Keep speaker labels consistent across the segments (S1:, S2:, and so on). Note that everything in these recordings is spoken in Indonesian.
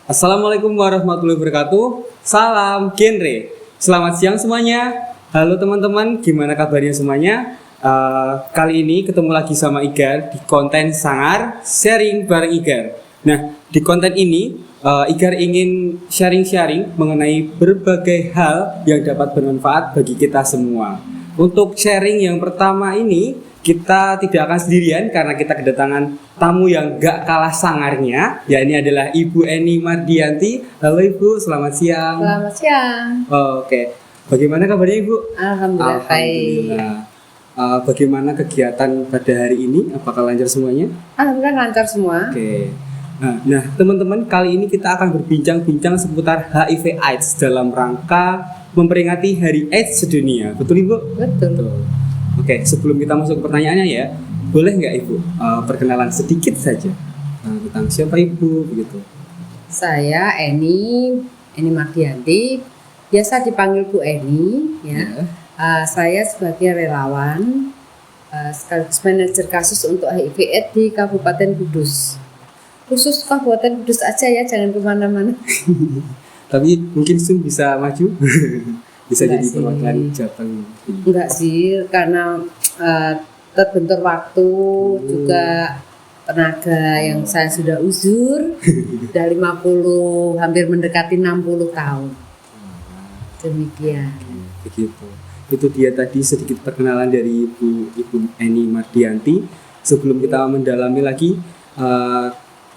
S1: Assalamualaikum warahmatullahi wabarakatuh. Salam genre. Selamat siang semuanya. Halo teman-teman, gimana kabarnya semuanya? Kali ini ketemu lagi sama Igar di konten Sangar Sharing bareng Igar. Nah, di konten ini Igar ingin sharing-sharing mengenai berbagai hal yang dapat bermanfaat bagi kita semua. Untuk sharing yang pertama ini kita tidak akan sendirian karena kita kedatangan tamu yang gak kalah sangarnya. Ya, ini adalah Ibu Eni Mardianti. Halo Ibu, selamat siang.
S2: Selamat siang.
S1: Oke, bagaimana kabarnya Ibu?
S2: Alhamdulillah baik.
S1: Alhamdulillah. Bagaimana kegiatan pada hari ini? Apakah lancar semuanya?
S2: Alhamdulillah lancar semua.
S1: Oke. Nah, teman-teman, kali ini kita akan berbincang-bincang seputar HIV/AIDS dalam rangka memperingati Hari AIDS Sedunia. Betul Ibu?
S2: Betul.
S1: Oke, sebelum kita masuk ke pertanyaannya ya, boleh nggak Ibu perkenalan sedikit saja tentang siapa Ibu begitu?
S2: Saya Eni Mardianti, biasa dipanggil Bu Eni ya. Saya sebagai relawan sekaligus manajer kasus untuk HIV/AIDS di Kabupaten Kudus. Khusus Kabupaten Kudus aja ya, jangan kemana-mana.
S1: Tapi mungkin Sun bisa maju. Bisa
S2: Enggak
S1: jadi
S2: sih.
S1: perwakilan Jateng.
S2: Enggak sih, karena terbentur waktu juga tenaga yang saya sudah uzur, sudah 50, hampir mendekati 60 tahun. Demikian.
S1: Begitu. Itu dia tadi sedikit perkenalan dari Ibu Eni Mardianti. Sebelum kita mendalami lagi,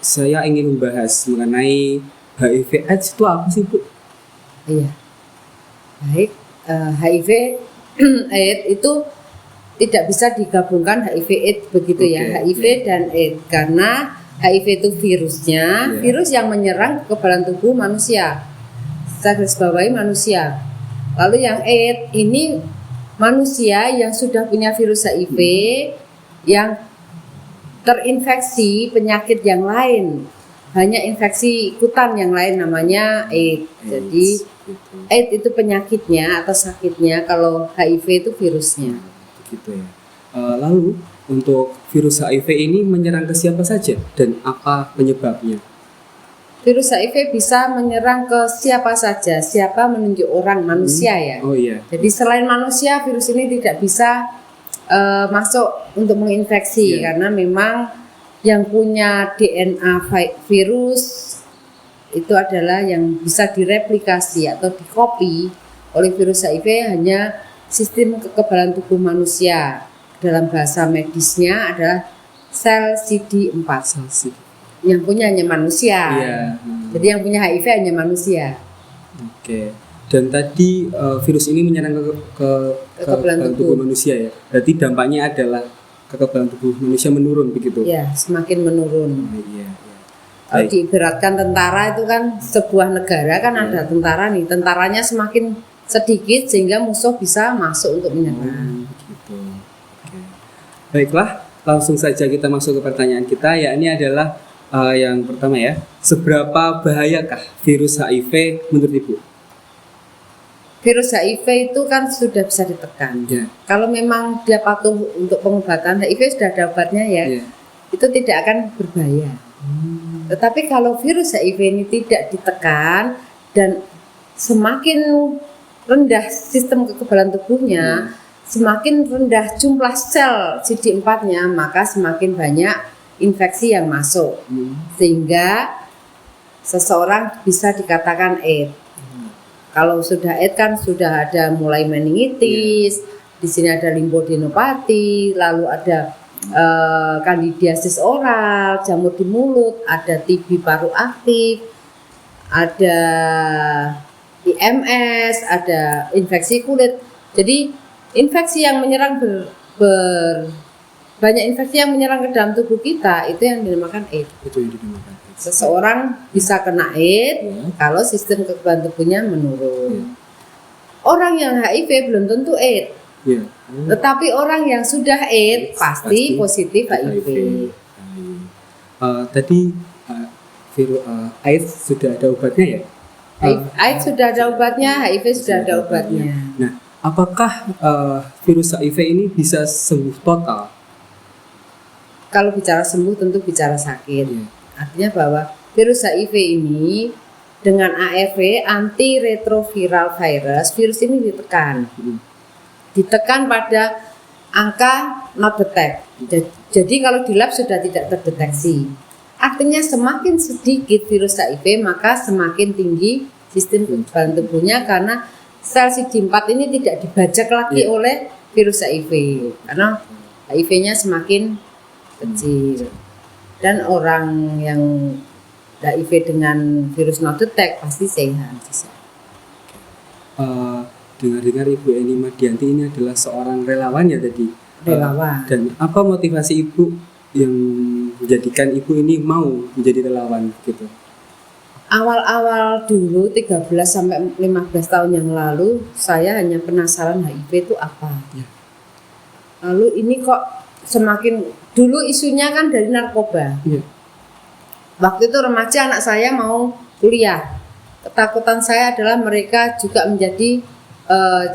S1: saya ingin membahas mengenai HIV/AIDS itu apa sih Bu?
S2: Iya. Baik, HIV AIDS itu tidak bisa digabungkan HIV/AIDS begitu ya, HIV dan AIDS, karena HIV itu virusnya, virus yang menyerang kekebalan tubuh manusia. Saya garis bawahi manusia. Lalu yang AIDS ini manusia yang sudah punya virus HIV yang terinfeksi penyakit yang lain, hanya infeksi ikutan yang lain namanya AIDS. Jadi AIDS itu penyakitnya atau sakitnya, kalau HIV itu virusnya.
S1: Begitu ya. Lalu untuk virus HIV ini menyerang ke siapa saja dan apa penyebabnya?
S2: Virus HIV bisa menyerang ke siapa saja, siapa menunjuk orang, manusia ya.
S1: Oh iya.
S2: Jadi selain manusia, virus ini tidak bisa masuk untuk menginfeksi karena memang yang punya DNA virus itu adalah yang bisa direplikasi atau dikopi oleh virus HIV hanya sistem kekebalan tubuh manusia. Dalam bahasa medisnya adalah sel CD4. Yang punya hanya manusia.
S1: Iya.
S2: Jadi yang punya HIV hanya manusia.
S1: Oke. Dan tadi virus ini menyerang ke kekebalan tubuh manusia ya. Berarti dampaknya adalah kekebalan tubuh manusia menurun begitu.
S2: Ya, semakin menurun.
S1: Iya.
S2: Kalau diibaratkan tentara itu kan sebuah negara kan ada tentara nih, tentaranya semakin sedikit sehingga musuh bisa masuk untuk menyerang.
S1: Begitu. Oke. Baiklah, langsung saja kita masuk ke pertanyaan kita. Ya, ini adalah yang pertama ya. Seberapa bahayakah virus HIV menurut Ibu?
S2: Virus HIV itu kan sudah bisa ditekan.
S1: Ya.
S2: Kalau memang dia patuh untuk pengobatan, HIV sudah ada obatnya ya. Itu tidak akan berbahaya. Tetapi kalau virus HIV ini tidak ditekan dan semakin rendah sistem kekebalan tubuhnya, semakin rendah jumlah sel CD4-nya, maka semakin banyak infeksi yang masuk. Sehingga seseorang bisa dikatakan AIDS. Kalau sudah AIDS kan sudah ada mulai meningitis, di sini ada limfodenopati, lalu ada kandidiasis oral, jamur di mulut, ada TB paru aktif, ada IMS, ada infeksi kulit. Jadi infeksi yang menyerang banyak infeksi yang menyerang ke dalam tubuh kita itu yang dinamakan AIDS.
S1: Itu yang dinamakan AIDS.
S2: Seseorang bisa kena AIDS kalau sistem kekebalan tubuhnya menurun. Orang yang HIV belum tentu AIDS. Tetapi orang yang sudah AIDS pasti positif HIV.
S1: Tadi virus AIDS sudah ada obatnya ya?
S2: AIDS sudah ada obatnya, HIV sudah ada obatnya.
S1: Nah, apakah virus HIV ini bisa sembuh total?
S2: Kalau bicara sembuh tentu bicara sakit. Artinya bahwa virus HIV ini dengan ARV, antiretroviral virus ini ditekan pada angka not detect. Jadi kalau di lab sudah tidak terdeteksi. Artinya semakin sedikit virus HIV maka semakin tinggi sistem kekebalan tubuhnya, karena sel CD4 ini tidak dibajak lagi oleh virus HIV karena HIV-nya semakin kecil. Dan orang yang HIV dengan virus not detect pasti sehat.
S1: Dengar-dengar Ibu Eni Mardianti ini adalah seorang relawan ya tadi.
S2: Relawan.
S1: Dan apa motivasi Ibu yang menjadikan Ibu ini mau menjadi relawan gitu?
S2: Awal-awal dulu 13 sampai 15 tahun yang lalu saya hanya penasaran HIV itu apa. Ya. Lalu ini kok semakin dulu isunya kan dari narkoba. Ya. Waktu itu remaja anak saya mau kuliah. Ketakutan saya adalah mereka juga menjadi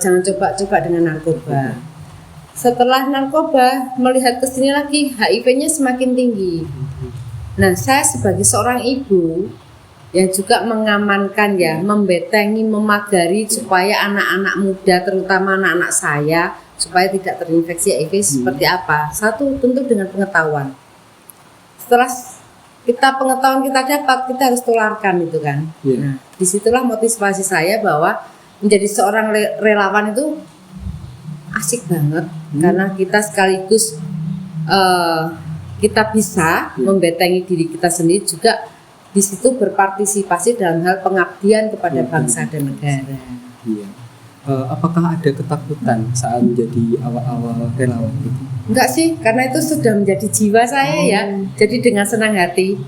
S2: jangan coba-coba dengan narkoba. Setelah narkoba melihat ke sini lagi HIV-nya semakin tinggi. Nah, saya sebagai seorang ibu yang juga mengamankan ya, membetengi, memagari supaya anak-anak muda terutama anak-anak saya supaya tidak terinfeksi HIV seperti apa. Satu, tentu dengan pengetahuan. Setelah pengetahuan kita dapat, kita harus tularkan itu kan. Nah, disitulah motivasi saya bahwa menjadi seorang relawan itu asik banget karena kita sekaligus kita bisa membetengi diri kita sendiri, juga di situ berpartisipasi dalam hal pengabdian kepada bangsa dan negara.
S1: Iya. Apakah ada ketakutan saat menjadi awal-awal relawan itu?
S2: Enggak sih, karena itu sudah menjadi jiwa saya ya. Jadi dengan senang hati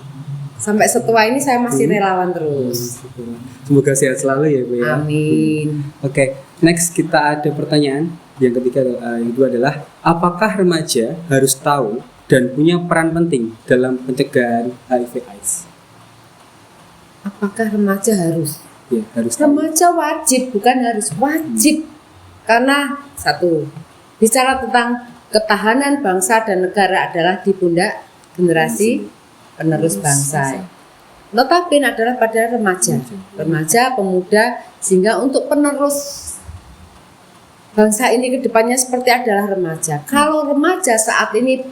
S2: sampai setua ini saya masih relawan terus.
S1: Semoga sehat selalu ya Bu ya.
S2: Amin.
S1: Oke, next kita ada pertanyaan yang ketiga, yang kedua adalah apakah remaja harus tahu dan punya peran penting dalam pencegahan HIV/AIDS?
S2: Apakah remaja harus?
S1: Ya, harus.
S2: Remaja wajib, bukan harus, wajib. Karena satu, bicara tentang ketahanan bangsa dan negara adalah di pundak generasi penerus bangsa. Notabene adalah pada remaja, pemuda, sehingga untuk penerus bangsa ini ke depannya seperti adalah remaja. Kalau remaja saat ini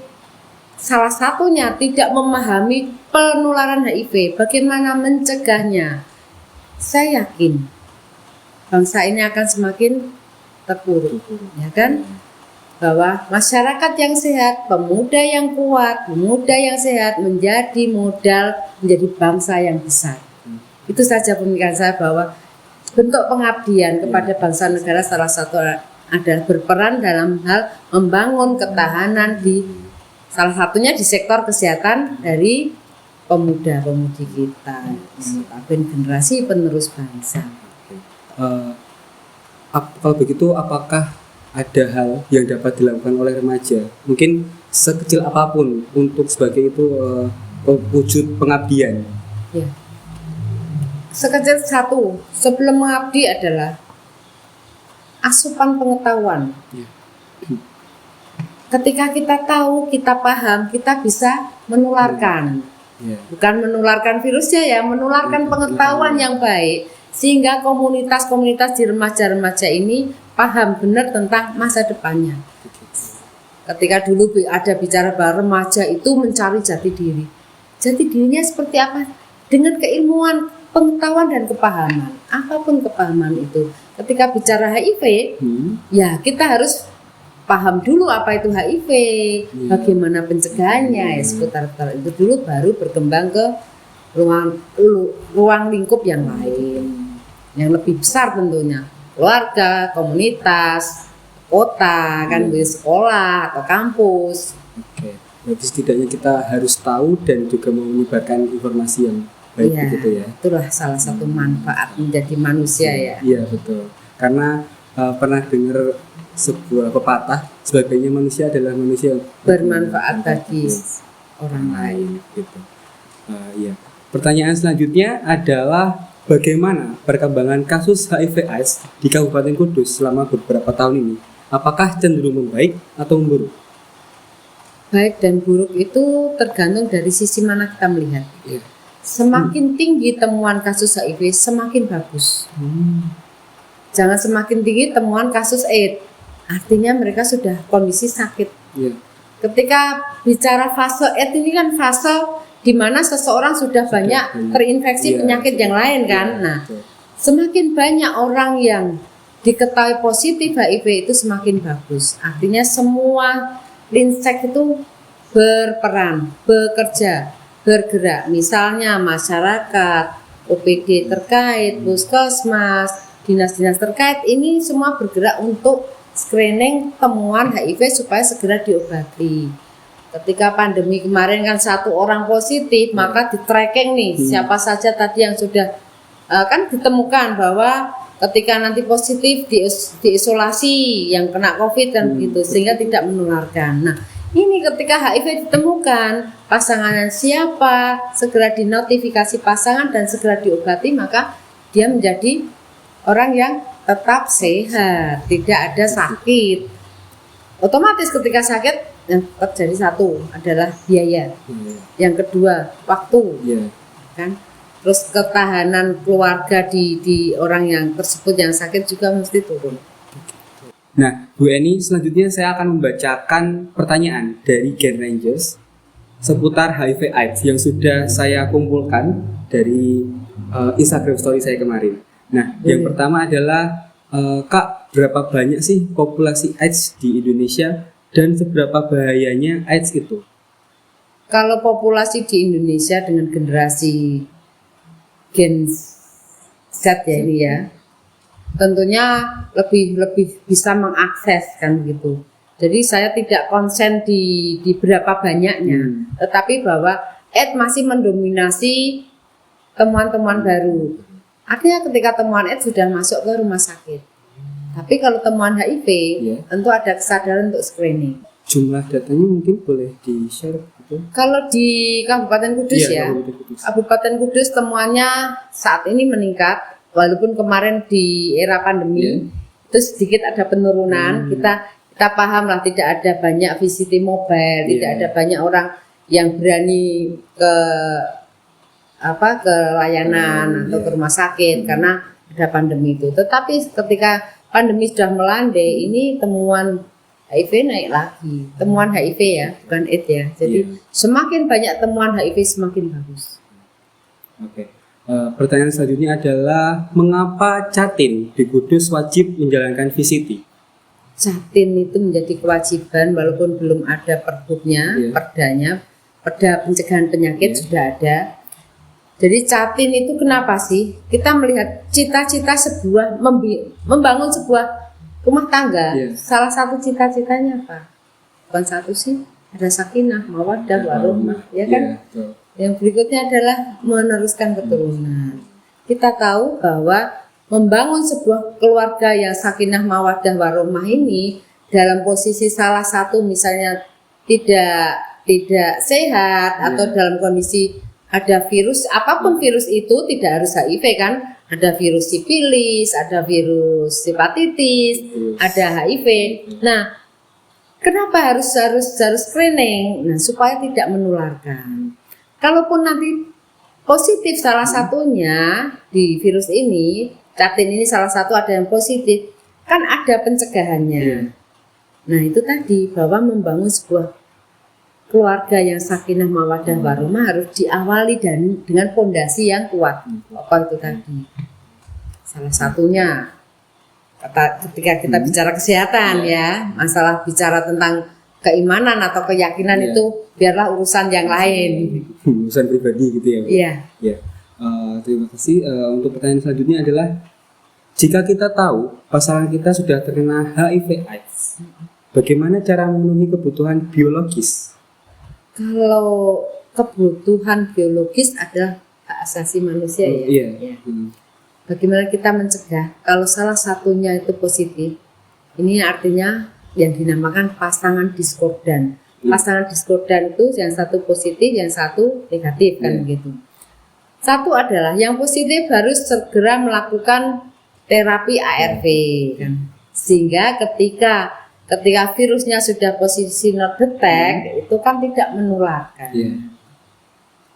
S2: salah satunya tidak memahami penularan HIV, bagaimana mencegahnya, saya yakin bangsa ini akan semakin terpuruk, ya kan? Bahwa masyarakat yang sehat, pemuda yang kuat, pemuda yang sehat menjadi modal menjadi bangsa yang besar. Itu saja pemikiran saya, bahwa bentuk pengabdian kepada bangsa negara salah satu adalah berperan dalam hal membangun ketahanan di salah satunya di sektor kesehatan dari pemuda-pemudi kita, generasi penerus bangsa.
S1: Kalau begitu, apakah ada hal yang dapat dilakukan oleh remaja, mungkin sekecil apapun, untuk sebagai itu wujud pengabdian?
S2: Ya. Sekecil satu, sebelum mengabdi adalah asupan pengetahuan. Ya. Ketika kita tahu, kita paham, kita bisa menularkan. Ya. Bukan menularkan virusnya ya, menularkan pengetahuan yang baik, sehingga komunitas-komunitas di remaja-remaja ini paham benar tentang masa depannya. Ketika dulu ada bicara bahwa remaja itu mencari jati diri. Jati dirinya seperti apa? Dengan keilmuan, pengetahuan dan kepahaman. Apapun kepahaman itu. Ketika bicara HIV, ya kita harus paham dulu apa itu HIV, bagaimana pencegahannya, ya seputar itu dulu, baru berkembang ke ruang lingkup yang lain, yang lebih besar tentunya. Keluarga, komunitas, kota, kan di sekolah atau kampus.
S1: Oke. Berarti setidaknya kita harus tahu dan juga menyebarkan informasi yang baik gitu ya.
S2: Itulah salah satu manfaat menjadi manusia ya.
S1: Iya betul. Karena pernah dengar sebuah pepatah, sebagainya manusia adalah manusia
S2: bermanfaat bagi orang lain.
S1: Gitu. Ya. Pertanyaan selanjutnya adalah bagaimana perkembangan kasus HIV/AIDS di Kabupaten Kudus selama beberapa tahun ini? Apakah cenderung membaik atau memburuk?
S2: Baik dan buruk itu tergantung dari sisi mana kita melihat.
S1: Ya.
S2: Semakin tinggi temuan kasus HIV, semakin bagus. Jangan semakin tinggi temuan kasus AIDS. Artinya mereka sudah kondisi sakit.
S1: Iya.
S2: Ketika bicara fase AIDS ini kan fase di mana seseorang sudah banyak terinfeksi penyakit yang lain kan. Nah, semakin banyak orang yang diketahui positif HIV itu semakin bagus. Artinya semua linsek itu berperan, bekerja, bergerak. Misalnya masyarakat, OPD terkait, puskesmas, dinas-dinas terkait ini semua bergerak untuk screening temuan HIV supaya segera diobati. Ketika pandemi kemarin kan satu orang positif, maka di tracking nih siapa saja tadi yang sudah kan ditemukan bahwa ketika nanti positif diisolasi yang kena COVID dan begitu sehingga tidak menularkan. Nah, ini ketika HIV ditemukan pasangannya siapa, segera dinotifikasi pasangan dan segera diobati, maka dia menjadi orang yang tetap sehat, tidak ada sakit. Otomatis ketika sakit yang terjadi satu adalah biaya, yang kedua waktu, kan? Terus ketahanan keluarga di orang yang tersebut yang sakit juga mesti turun.
S1: Nah, Bu Eni, selanjutnya saya akan membacakan pertanyaan dari Gen Rangers seputar HIV/AIDS yang sudah saya kumpulkan dari Instagram story saya kemarin. Nah, yang pertama adalah Kak, berapa banyak sih populasi AIDS di Indonesia dan seberapa bahayanya AIDS itu?
S2: Kalau populasi di Indonesia dengan generasi Gen Z ya ini ya, tentunya lebih bisa mengakses kan gitu. Jadi saya tidak konsen di berapa banyaknya, tetapi bahwa AIDS masih mendominasi temuan-temuan baru. Artinya ketika temuan AIDS sudah masuk ke rumah sakit. Tapi kalau temuan HIV, tentu ada kesadaran untuk screening.
S1: Jumlah datanya mungkin boleh di-share gitu.
S2: Kalau di Kabupaten Kudus Kabupaten Kudus temuannya saat ini meningkat, walaupun kemarin di era pandemi itu sedikit ada penurunan. Kita paham lah tidak ada banyak VCT mobile, tidak ada banyak orang yang berani ke layanan atau ke rumah sakit karena ada pandemi itu. Tetapi ketika pandemi sudah melandai, ini temuan HIV naik lagi. Temuan HIV ya, bukan AIDS ya. Jadi semakin banyak temuan HIV semakin bagus.
S1: Oke. Pertanyaan selanjutnya adalah mengapa Catin di Kudus wajib menjalankan VCT?
S2: Catin itu menjadi kewajiban walaupun belum ada perbuknya, perdanya, perda pencegahan penyakit sudah ada. Jadi Catin itu kenapa sih? Kita melihat cita-cita membangun sebuah rumah tangga. Salah satu cita-citanya apa? Bukan satu sih, ada sakinah, mawaddah, warahmah, ya kan? Yang berikutnya adalah meneruskan keturunan. Kita tahu bahwa membangun sebuah keluarga yang sakinah, mawaddah, warahmah ini dalam posisi salah satu misalnya tidak sehat atau dalam kondisi ada virus, apapun virus itu tidak harus HIV kan? Ada virus sifilis, ada virus hepatitis, ada HIV. Nah, kenapa harus screening? Nah, supaya tidak menularkan. Kalaupun nanti positif salah satunya di virus ini, Catin ini salah satu ada yang positif, kan ada pencegahannya. Nah, itu tadi bahwa membangun sebuah keluarga yang sakinah mawaddah warahmah harus diawali dengan fondasi yang kuat. Apa itu tadi? Salah satunya ketika kita bicara kesehatan ya, masalah bicara tentang keimanan atau keyakinan itu biarlah urusan yang lain.
S1: Urusan pribadi gitu ya, Bu? Iya. Terima kasih. Untuk pertanyaan selanjutnya adalah jika kita tahu pasangan kita sudah terkena HIV/AIDS, bagaimana cara memenuhi kebutuhan biologis?
S2: Kalau kebutuhan biologis adalah hak asasi manusia ya. Bagaimana kita mencegah? Kalau salah satunya itu positif, ini artinya yang dinamakan pasangan diskordan. Pasangan diskordan itu yang satu positif, yang satu negatif kan begitu. Satu adalah yang positif harus segera melakukan terapi ARV kan. Sehingga ketika virusnya sudah posisi not detect itu kan tidak menularkan.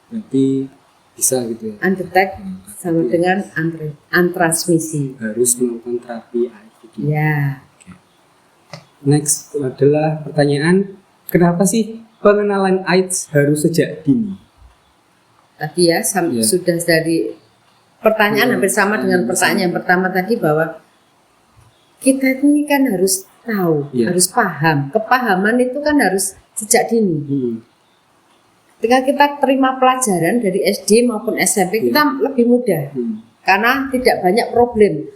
S1: Berarti bisa gitu ya.
S2: undetect sama dengan untransmisi.
S1: Harus melakukan terapi IVD.
S2: Ya.
S1: Next adalah pertanyaan, kenapa sih pengenalan AIDS harus sejak dini?
S2: Tadi ya sudah dari pertanyaan hampir sama dengan pertanyaan yang pertama tadi, bahwa kita ini kan harus tahu, harus paham. Kepahaman itu kan harus sejak dini. Ketika kita terima pelajaran dari SD maupun SMP, kita lebih mudah karena tidak banyak problem.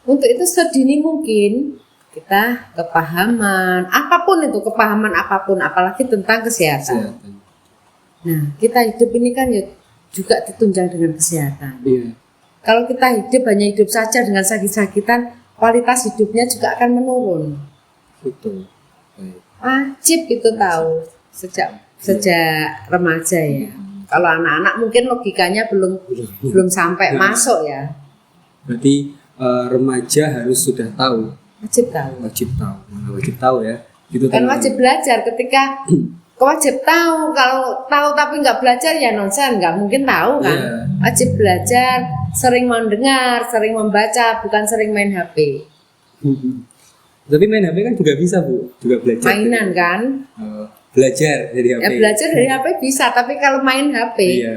S2: Untuk itu sedini mungkin kita kepahaman apapun itu, kepahaman apapun, apalagi tentang kesehatan. Nah, kita hidup ini kan juga ditunjang dengan kesehatan. Kalau kita hanya hidup saja dengan sakit-sakitan, kualitas hidupnya juga akan menurun.
S1: Betul.
S2: Wajib itu tahu sejak remaja ya. Kalau anak-anak mungkin logikanya belum sampai masuk ya.
S1: Berarti remaja harus sudah tahu.
S2: Wajib tahu.
S1: Wajib tahu ya. Gitu
S2: kan wajib belajar. Ketika wajib tahu, kalau tahu tapi nggak belajar ya nonsen, nggak mungkin tahu kan. Wajib belajar, sering mendengar, sering membaca, bukan sering main HP.
S1: Tapi main HP kan juga bisa Bu, juga belajar.
S2: Mainan dari, kan?
S1: Belajar dari HP.
S2: Belajar dari HP bisa, tapi kalau main HP,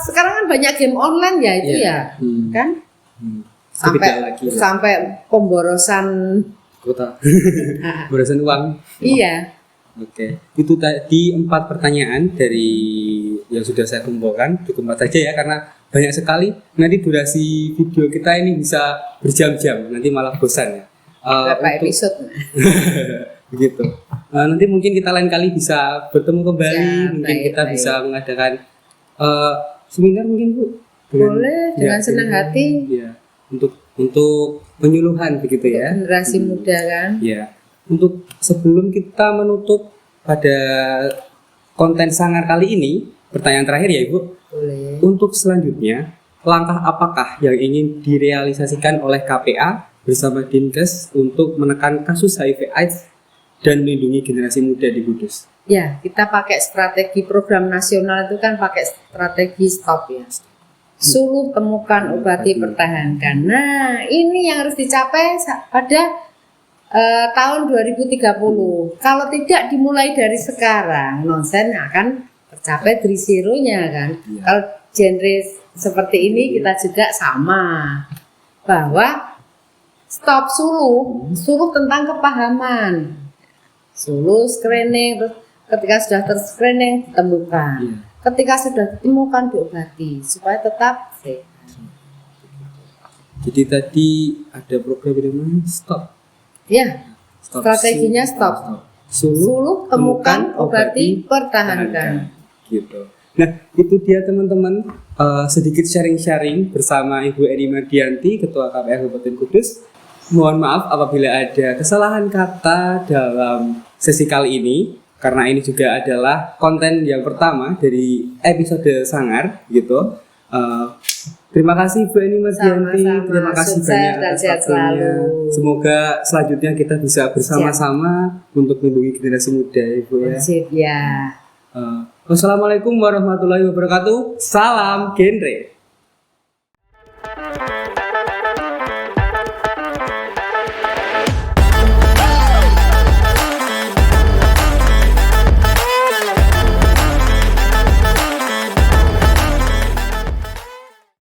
S2: sekarang kan banyak game online ya itu kan? Sampai pemborosan
S1: kota, pemborosan uang.
S2: Iya.
S1: Oke, itu tadi 4 pertanyaan dari yang sudah saya kumpulkan. Cukup 4 saja ya, karena banyak sekali. Nanti durasi video kita ini bisa berjam-jam, nanti malah bosan ya.
S2: Berapa episode?
S1: Begitu. Nanti mungkin kita lain kali bisa bertemu kembali. Mungkin kita bisa mengadakan seminar mungkin Bu.
S2: Boleh, dengan senang hati.
S1: Ya, untuk penyuluhan begitu ya.
S2: Generasi muda kan.
S1: Ya. Untuk sebelum kita menutup pada konten sangar kali ini, pertanyaan terakhir ya Ibu.
S2: Boleh.
S1: Untuk selanjutnya, langkah apakah yang ingin direalisasikan oleh KPA bersama Dinkes untuk menekan kasus HIV/AIDS dan melindungi generasi muda di Kudus?
S2: Ya, kita pakai strategi program nasional itu kan pakai strategi STOP ya. Suluh, temukan, obati, pertahankan. Nah, ini yang harus dicapai pada tahun 2030. Kalau tidak dimulai dari sekarang, nonsen akan tercapai dari zero-nya kan. Kalau genre seperti ini kita juga sama, bahwa stop suluh tentang kepahaman, suluh screening, terus ketika sudah terscreening ditemukan, ketika sudah ditemukan diobati supaya tetap sehat.
S1: Jadi tadi ada program yang namanya stop.
S2: Ya, strateginya stop. Suluh, temukan, obati, pertahankan.
S1: Gitu. Nah, itu dia teman-teman, sedikit sharing-sharing bersama Ibu Eri Mardianti, Ketua KPA Kabupaten Kudus. Mohon maaf apabila ada kesalahan kata dalam sesi kali ini, karena ini juga adalah konten yang pertama dari episode Sangar, gitu. Terima kasih Bu Eni Mardianti, terima kasih banyak atas waktunya. Semoga selanjutnya kita bisa bersama-sama untuk melindungi generasi muda, Ibu ya.
S2: Sip ya.
S1: Wassalamualaikum warahmatullahi wabarakatuh. Salam genre.